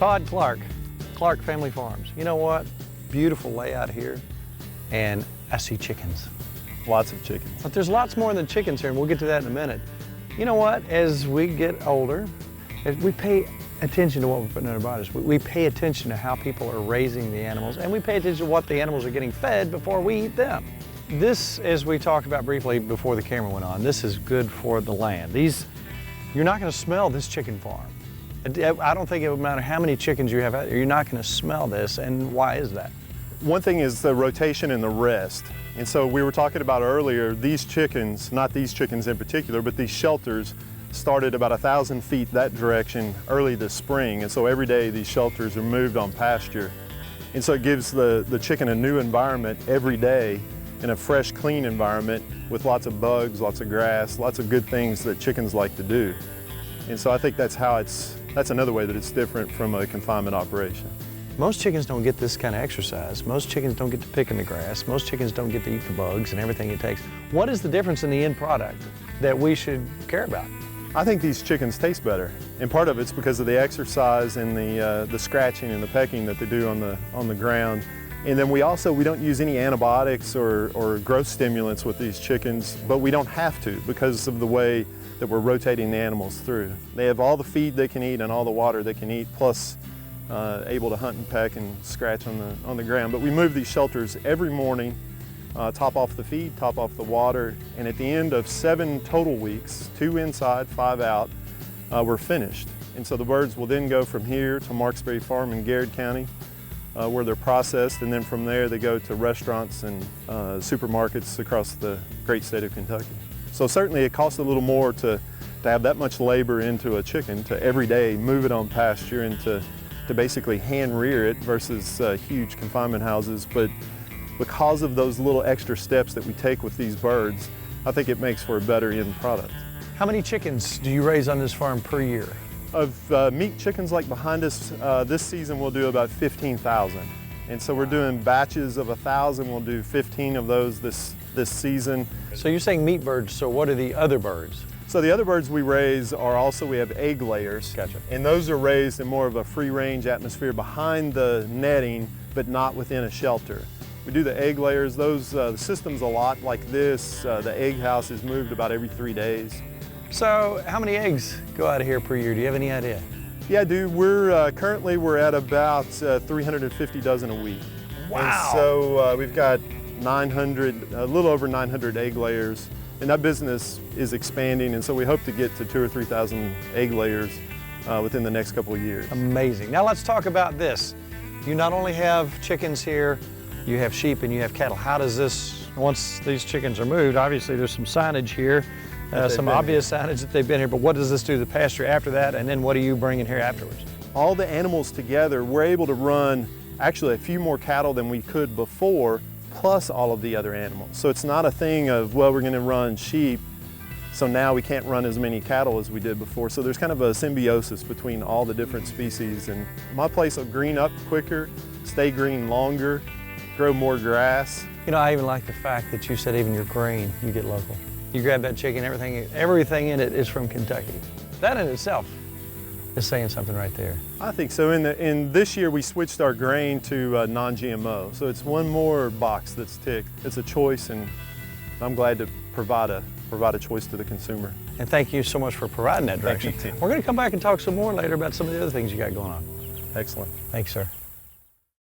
Todd Clark, Clark Family Farms. You know what? Beautiful layout here, and I see chickens. Lots of chickens. But there's lots more than chickens here, and we'll get to that in a minute. You know what? As we get older, as we pay attention to what we're putting in our bodies. We pay attention to how people are raising the animals, and we pay attention to what the animals are getting fed before we eat them. This, as we talked about briefly before the camera went on, this is good for the land. You're not going to smell this chicken farm. I don't think it would matter how many chickens you have out there, you're not going to smell this, and why is that? One thing is the rotation and the rest. And so we were talking about earlier, these chickens, not these chickens in particular, but these shelters started about 1,000 feet that direction early this spring. And so every day these shelters are moved on pasture. And so it gives the chicken a new environment every day, in a fresh, clean environment with lots of bugs, lots of grass, lots of good things that chickens like to do. And so I think that's another way that it's different from a confinement operation. Most chickens don't get this kind of exercise. Most chickens don't get to pick in the grass. Most chickens don't get to eat the bugs and everything it takes. What is the difference in the end product that we should care about? I think these chickens taste better, and part of it's because of the exercise and the scratching and the pecking that they do on the ground. And then we don't use any antibiotics or growth stimulants with these chickens, but we don't have to because of the way that we're rotating the animals through. They have all the feed they can eat and all the water they can eat, plus able to hunt and peck and scratch on the ground. But we move these shelters every morning, top off the feed, top off the water, and at the end of 7 total weeks, 2 inside, 5 out, we're finished. And so the birds will then go from here to Marksbury Farm in Garrett County, where they're processed, and then from there they go to restaurants and supermarkets across the great state of Kentucky. So certainly it costs a little more to have that much labor into a chicken, to every day move it on pasture and to basically hand rear it versus huge confinement houses. But because of those little extra steps that we take with these birds, I think it makes for a better end product. How many chickens do you raise on this farm per year? Of meat chickens like behind us, this season we'll do about 15,000. And so we're doing batches of 1,000. We'll do 15 of those this season. So you're saying meat birds, so what are the other birds? So the other birds we raise we have egg layers. Gotcha. And those are raised in more of a free range atmosphere behind the netting, but not within a shelter. We do the egg layers. The system's a lot like this. The egg house is moved about every 3 days. So how many eggs go out of here per year? Do you have any idea? Yeah, I do. We're currently at about 350 dozen a week. Wow. And so we've got a little over 900 egg layers, and that business is expanding, and so we hope to get to 2,000 or 3,000 egg layers within the next couple of years. Amazing. Now let's talk about this. You not only have chickens here, you have sheep and you have cattle. How does this, once these chickens are moved, obviously there's some signage here, some obvious signage that they've been here, but what does this do to the pasture after that, and then what do you bring in here afterwards? All the animals together, we're able to run actually a few more cattle than we could before, plus all of the other animals. So it's not a thing of, well, we're gonna run sheep, so now we can't run as many cattle as we did before. So there's kind of a symbiosis between all the different species, and my place will green up quicker, stay green longer, grow more grass. You know, I even like the fact that you said even your grain, you get local. You grab that chicken, everything in it is from Kentucky. That in itself is saying something right there. I think so. In this year, we switched our grain to non-GMO. So it's one more box that's ticked. It's a choice, and I'm glad to provide a choice to the consumer. And thank you so much for providing that direction. Thank you, Tim. We're going to come back and talk some more later about some of the other things you got going on. Excellent. Thanks, sir.